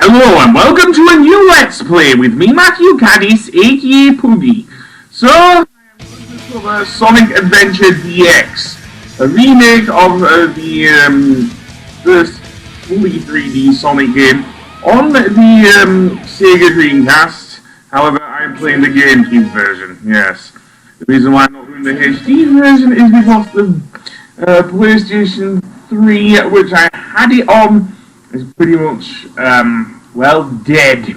Hello and welcome to a new Let's Play with me, Matthew Caddis, aka Poogie. So, I am going to cover Sonic Adventure DX, a remake of the first fully 3D Sonic game on the Sega Dreamcast. However, I am playing the GameCube version, yes. The reason why I'm not doing the HD version is because the PlayStation 3, which I had it on, is pretty much, well, dead.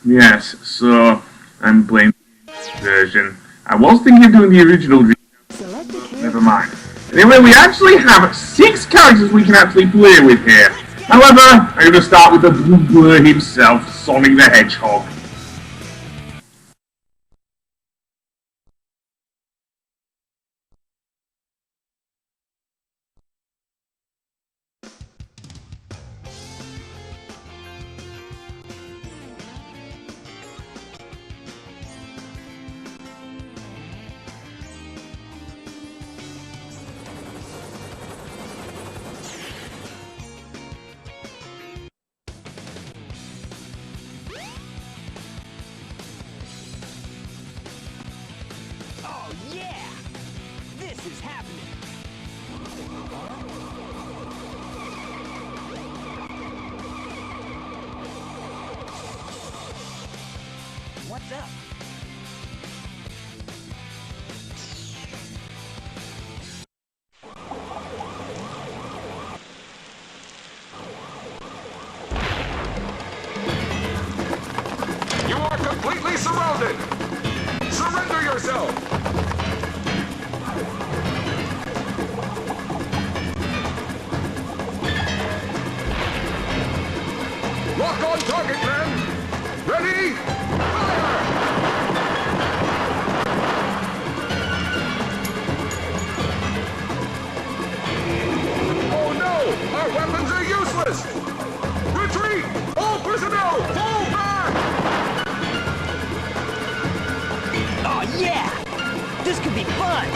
Yes, so I'm playing the version. I was thinking of doing the original Dreamcast, never mind. Anyway, we actually have 6 characters we can actually play with here. However, I'm going to start with the blue blur himself, Sonic the Hedgehog. Oh yeah! This is happening! What's up? You are completely surrounded! Surrender yourself! Lock on target, men! Ready? Fire! Oh no! Our weapons are useless! Retreat! All personnel, fall back! Oh yeah! This could be fun!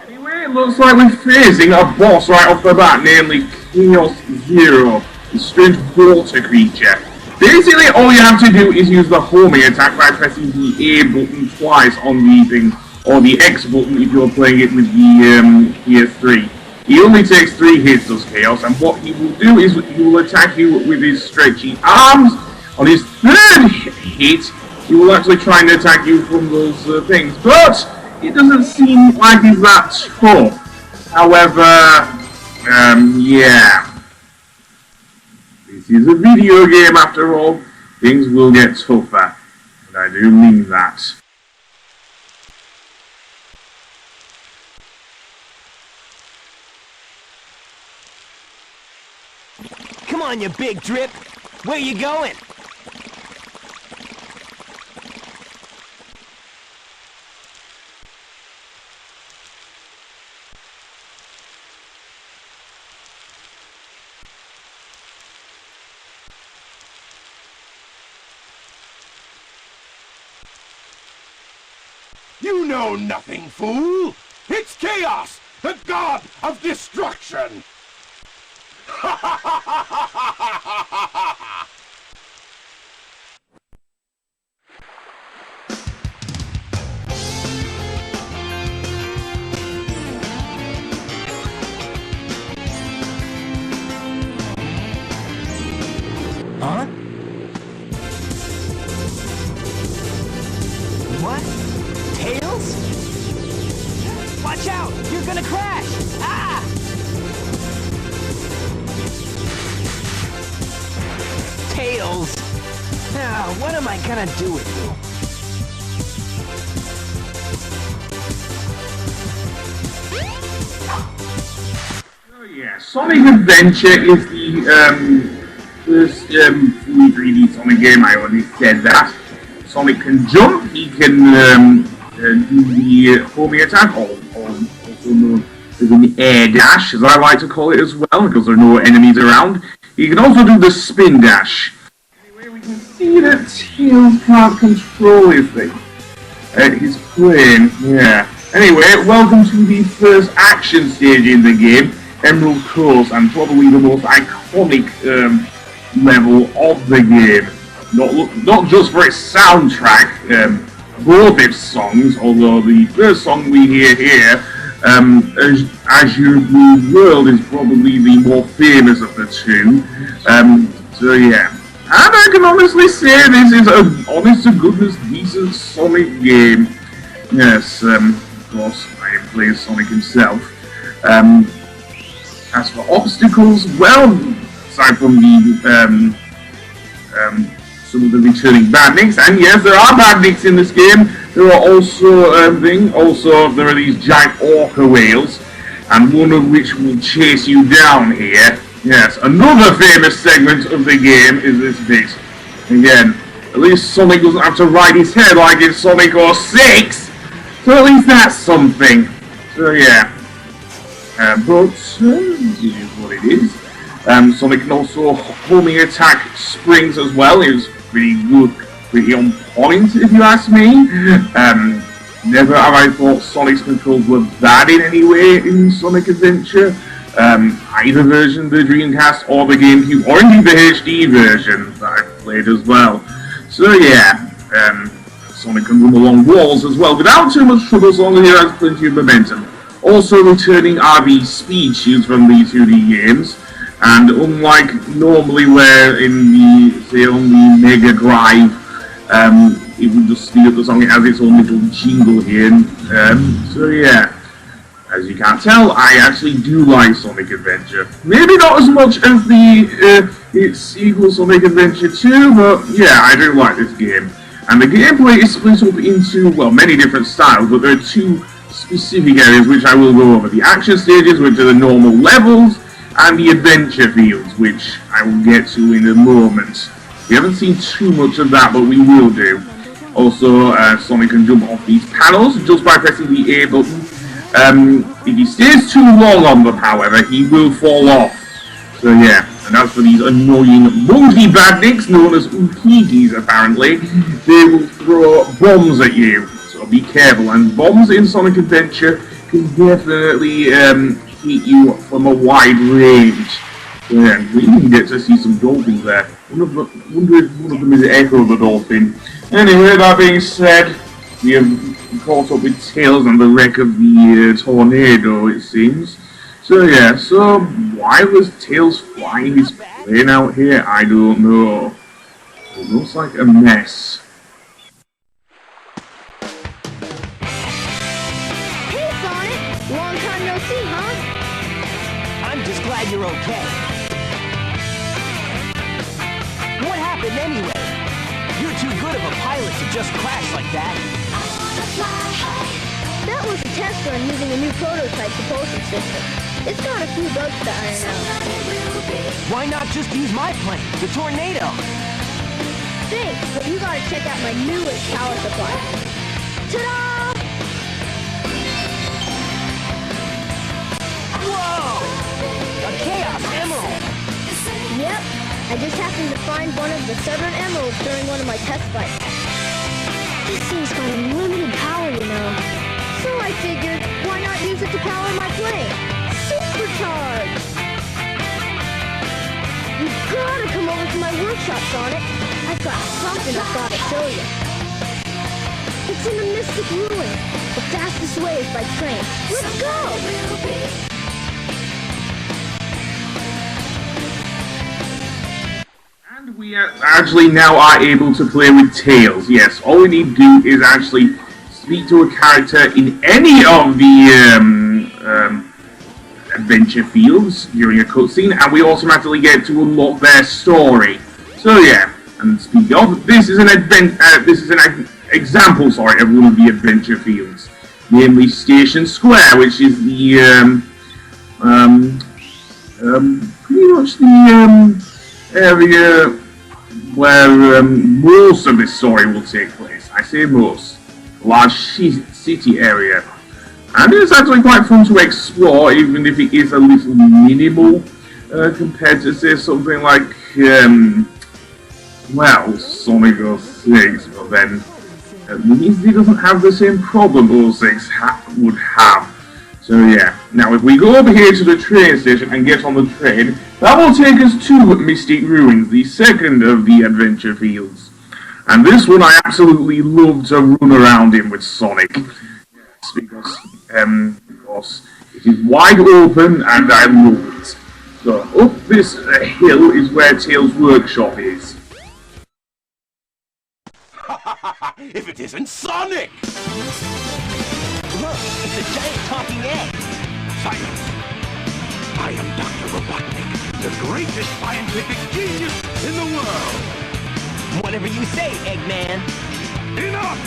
Anyway, it looks like we're facing a boss right off the bat, namely Chaos Zero, the strange water creature. Basically, all you have to do is use the homing attack by pressing the A button twice on the thing, or the X button if you're playing it with the PS3. He only takes 3 hits, does Chaos, and what he will do is he will attack you with his stretchy arms. On his 3rd hit, he will actually try and attack you from those things, but it doesn't seem like he's that tough. However, yeah. This is a video game after all. Things will get tougher, but I do mean that. Come on, you big drip! Where you going? You know nothing, fool! It's Chaos, the god of destruction! Ha ha ha ha ha ha ha ha ha! Huh? What? Tails? Watch out! You're gonna crash! Ah! Tails! Ah, what am I gonna do with you? Oh yeah, Sonic Adventure is the first fully 3D Sonic game. I already said that. Sonic can jump, he can do the homing attack, or also known as an air dash, as I like to call it as well, because there are no enemies around. He can also do the spin dash. Anyway, we can see that Tails can't control his thing. his plane, yeah. Anyway, welcome to the first action stage in the game, Emerald Coast, and probably the most iconic level of the game. Not just for its soundtrack, both its songs, although the first song we hear here, Azure Blue World, is probably the more famous of the two. So yeah. And I can honestly say this is an honest-to-goodness decent Sonic game. Yes, of course, I am playing Sonic himself. As for obstacles, well, aside from the some of the returning badniks, and yes, there are badniks in this game. There are also there are these giant orca whales, and one of which will chase you down here. Yes, another famous segment of the game is this bit. Again, at least Sonic doesn't have to ride his head like in Sonic 06, so at least that's something. So yeah, but it is what it is. Sonic can also homing attack springs as well. It was pretty good, pretty on point if you ask me. Never have I thought Sonic's controls were bad in any way in Sonic Adventure. Either version, the Dreamcast or the GameCube, or indeed the HD version that I've played as well. So yeah, Sonic can run along walls as well without too much trouble, so long as he has plenty of momentum. Also returning are the speed shields from the 2D games, and unlike normally where in the, say, on the Mega Drive, it would just speed up the song, it has its own little jingle here. So yeah. As you can't tell, I actually do like Sonic Adventure. Maybe not as much as its sequel Sonic Adventure 2, but yeah, I do like this game. And the gameplay is split up into, well, many different styles, but there are two specific areas which I will go over. The action stages, which are the normal levels, and the adventure fields, which I will get to in a moment. We haven't seen too much of that, but we will do. Also, Sonic can jump off these panels just by pressing the A button. If he stays too long on them, however, he will fall off. So yeah, and as for these annoying monkey badniks, known as Ukigis apparently, they will throw bombs at you, so be careful. And bombs in Sonic Adventure can definitely hit you from a wide range. So yeah, we even get to see some dolphins there. Wonder if one of them is Echo the Dolphin. Anyway, that being said, we have caught up with Tails and the wreck of the tornado, it seems. So yeah, so why was Tails flying his plane out here? I don't know. It looks like a mess. Hey Sonic! Long time no see, huh? I'm just glad you're okay. What happened anyway? You're too good of a pilot to just crash like that. That was a test run using a new prototype propulsion system. It's got a few bugs to iron out. Why not just use my plane, the Tornado? Thanks, but you gotta check out my newest power supply. Ta-da! Whoa! A Chaos Emerald! Yep, I just happened to find one of the Southern Emeralds during one of my test flights. This thing's got unlimited power, you know. So I figured, why not use it to power my plane? Supercharged! You've gotta come over to my workshop, Sonic. I've got something I've gotta show you. It's in the Mystic Ruin. The fastest way is by train. Let's go! And we actually now are able to play with Tails. Yes, all we need to do is actually speak to a character in any of the adventure fields during a cutscene, and we automatically get to unlock their story. So yeah, and speaking of, this is an example, of one of the adventure fields, namely Station Square, which is the pretty much the area where most of this story will take place. I say most. Large city area. And it's actually quite fun to explore, even if it is a little minimal compared to, say, something like, well, Sonic 06, but then At least he doesn't have the same problem 06 would have. So yeah, now if we go over here to the train station and get on the train, that will take us to Mystic Ruins, the second of the adventure fields. And this one I absolutely love to run around in with Sonic. Yes, because it is wide open and I love it. So up this hill is where Tails' workshop is. If it isn't Sonic! Look, it's a giant talking egg. Silence! I am Dr. Robotnik, the greatest scientific genius in the world! Whatever you say, Eggman. Enough!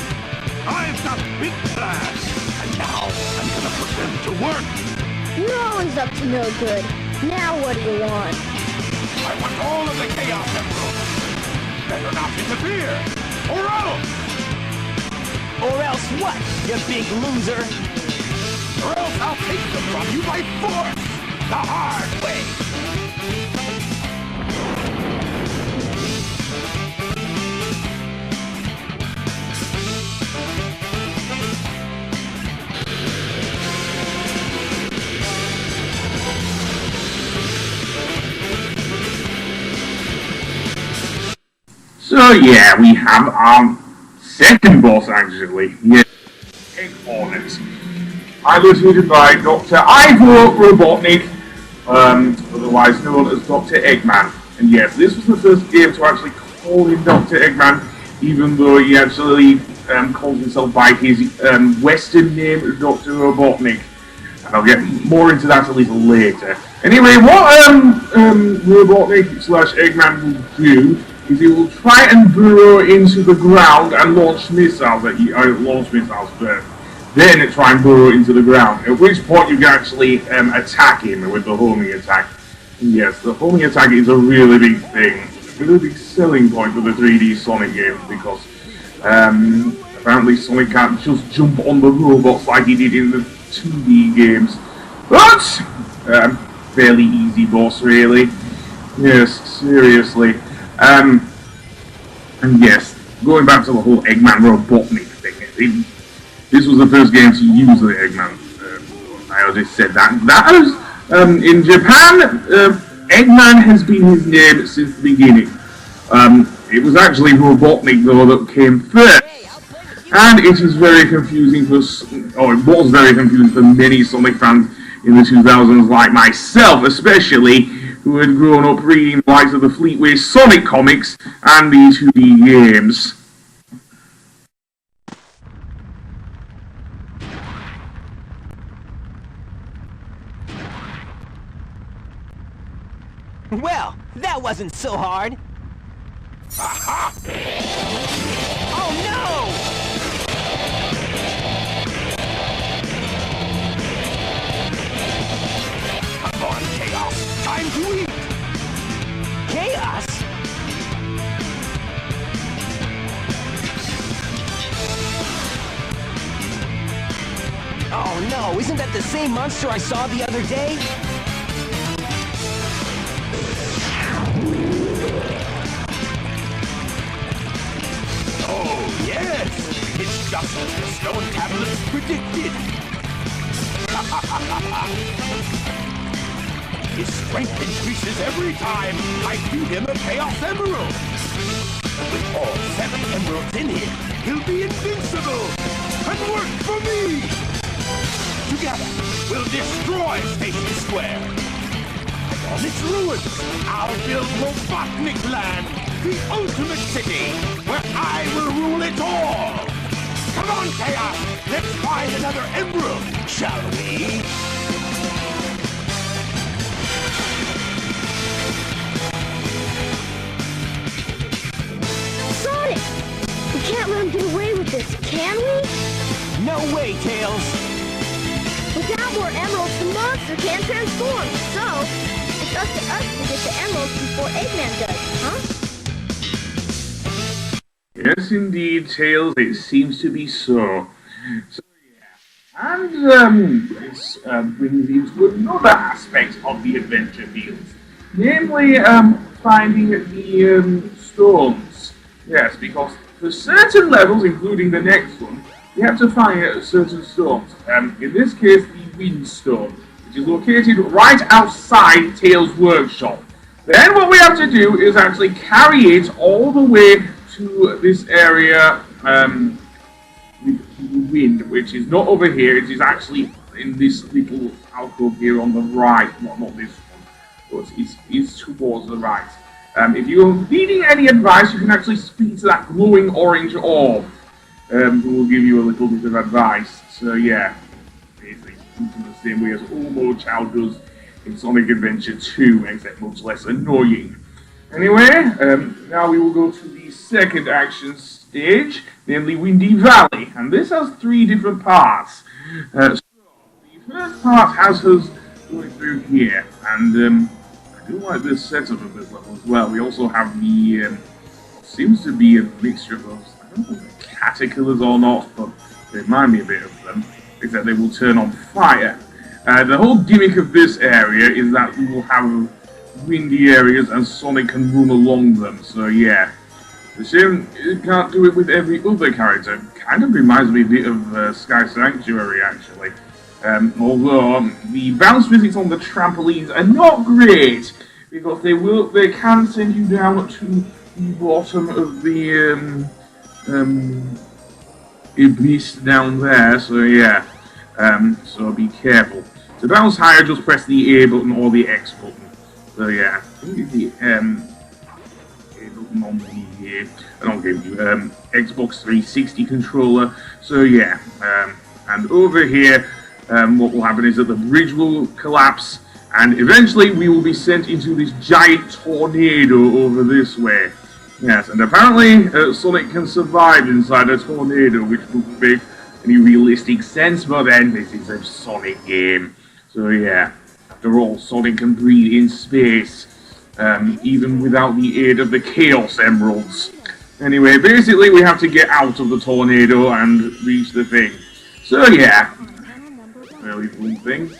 I've got big plans, and now I'm gonna put them to work! You're always up to no good. Now what do you want? I want all of the Chaos Emeralds! Better not interfere, or else! Or else what, you big loser? Or else I'll take them from you by force! The hard way! So yeah, we have our second boss actually. Yeah, Eggman. Piloted by Dr. Ivo Robotnik, otherwise known as Dr. Eggman. And yes, this was the first game to actually call him Dr. Eggman, even though he actually calls himself by his Western name, Dr. Robotnik. And I'll get more into that a little later. Anyway, what Robotnik slash Eggman will do is he will try and burrow into the ground and launch missiles at you. Launch missiles first. Then try and burrow into the ground. At which point you can actually attack him with the homing attack. And yes, the homing attack is a really big thing. A really big selling point for the 3D Sonic games because apparently Sonic can't just jump on the robots like he did in the 2D games. But fairly easy boss really. Yes, seriously. And yes, going back to the whole Eggman Robotnik thing, this was the first game to use the Eggman. I already said that. In Japan, Eggman has been his name since the beginning. It was actually Robotnik though that came first. And it is very confusing it was very confusing for many Sonic fans in the 2000s like myself especially, who had grown up reading the likes of the Fleetway Sonic comics and the 2D games. Well, that wasn't so hard. Aha! Oh no! Come on, Chaos! Time to eat! Chaos? Oh no, isn't that the same monster I saw the other day? Oh, yes! It's just as the stone tablets predicted! His strength increases every time I feed him a Chaos Emerald! With all 7 emeralds in him, he'll be invincible! And work for me! Together, we'll destroy Station Square! And on its ruins, I'll build Robotnikland, the ultimate city, where I will rule it all! Come on, Chaos! Let's find another emerald, shall we? Sonic! We can't let him get away with this, can we? No way, Tails! Without more emeralds, the monster can't transform, so it's up to us to get the emeralds before Eggman does, huh? Yes, indeed, Tails. It seems to be so. So yeah, and this brings into another aspect of the adventure fields, namely finding the stones. Yes, because for certain levels, including the next one, you have to find certain stones. In this case, the wind stone, which is located right outside Tails' workshop. Then what we have to do is actually carry it all the way to this area with the wind, which is not over here. It is actually in this little alcove here on the right. Well, not this one, but it's towards the right. If you're needing any advice, you can actually speak to that glowing orange orb, who will give you a little bit of advice. So yeah, basically in the same way as Omo Chow does in Sonic Adventure 2, except much less annoying. Anyway, now we will go to the second action stage, namely Windy Valley, and this has 3 different parts. So the first part has us going through here, and I do like this setup of this level as well. We also have the, seems to be a mixture of those, I don't know if they're caterpillars or not, but they remind me a bit of them, except they will turn on fire. The whole gimmick of this area is that we will have windy areas and Sonic can run along them, so yeah. The shame you can't do it with every other character. Kind of reminds me a bit of Sky Sanctuary, actually. Although the bounce physics on the trampolines are not great, because they can send you down to the bottom of the abyss down there, so yeah. So be careful. To bounce higher, just press the A button or the X button. So yeah, I think it's the A button on the Xbox 360 controller. So yeah, and over here, what will happen is that the bridge will collapse, and eventually we will be sent into this giant tornado over this way. Yes, and apparently Sonic can survive inside a tornado, which doesn't make any realistic sense, but then this is a Sonic game. So yeah, after all, Sonic can breathe in space, even without the aid of the Chaos Emeralds. Anyway, basically we have to get out of the tornado and reach the thing. So yeah, very fun thing.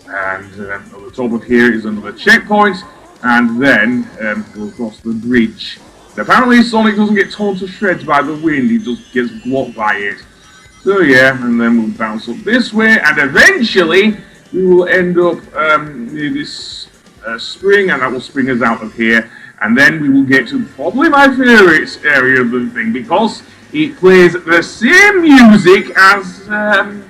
And at the top of here is another checkpoint, and then go across the bridge. And apparently Sonic doesn't get torn to shreds by the wind, he just gets blocked by it. So yeah, and then we'll bounce up this way, and eventually we will end up near this spring, and that will spring us out of here. And then we will get to probably my favourite area of the thing, because it plays the same music as, I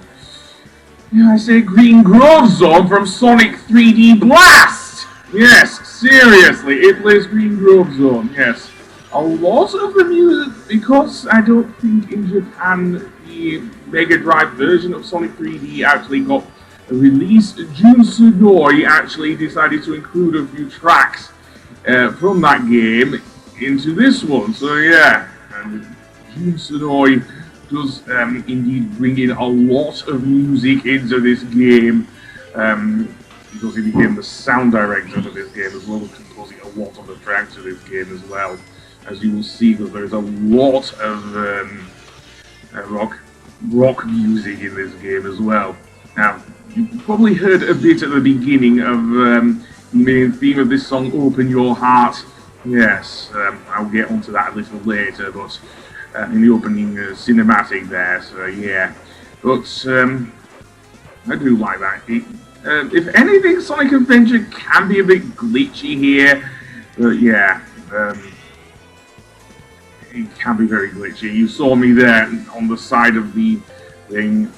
say Green Grove Zone from Sonic 3D Blast! Yes, seriously, it plays Green Grove Zone, yes. A lot of the music, because I don't think in Japan the Mega Drive version of Sonic 3D actually got released, Jun Tsunoi actually decided to include a few tracks from that game into this one. So yeah, and Jun Tsunoi does indeed bring in a lot of music into this game, because he became the sound director for this game as well as composing a lot of the tracks for this game as well. As you will see, because there is a lot of rock music in this game as well. Now, you probably heard a bit at the beginning of the main theme of this song, Open Your Heart. Yes, I'll get onto that a little later, but in the opening cinematic there, so yeah. But I do like that. If anything, Sonic Adventure can be a bit glitchy here, but yeah. It can be very glitchy. You saw me there on the side of the thing,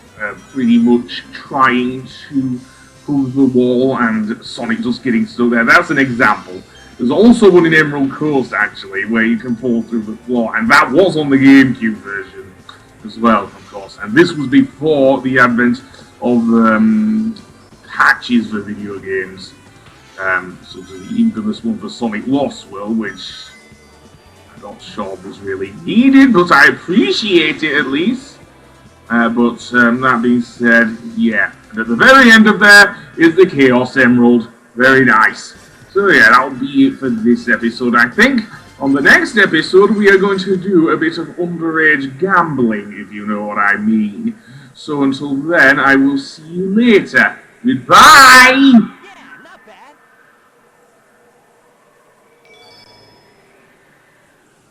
pretty much trying to pull the wall, and Sonic just getting stuck there. That's an example. There's also one in Emerald Coast, actually, where you can fall through the floor, and that was on the GameCube version as well, of course. And this was before the advent of patches for video games, such as the infamous one for Sonic Lost World, which not sure was really needed, but I appreciate it at least. But that being said, yeah. And at the very end of there is the Chaos Emerald. Very nice. So yeah, that'll be it for this episode, I think. On the next episode, we are going to do a bit of underage gambling, if you know what I mean. So until then, I will see you later. Goodbye!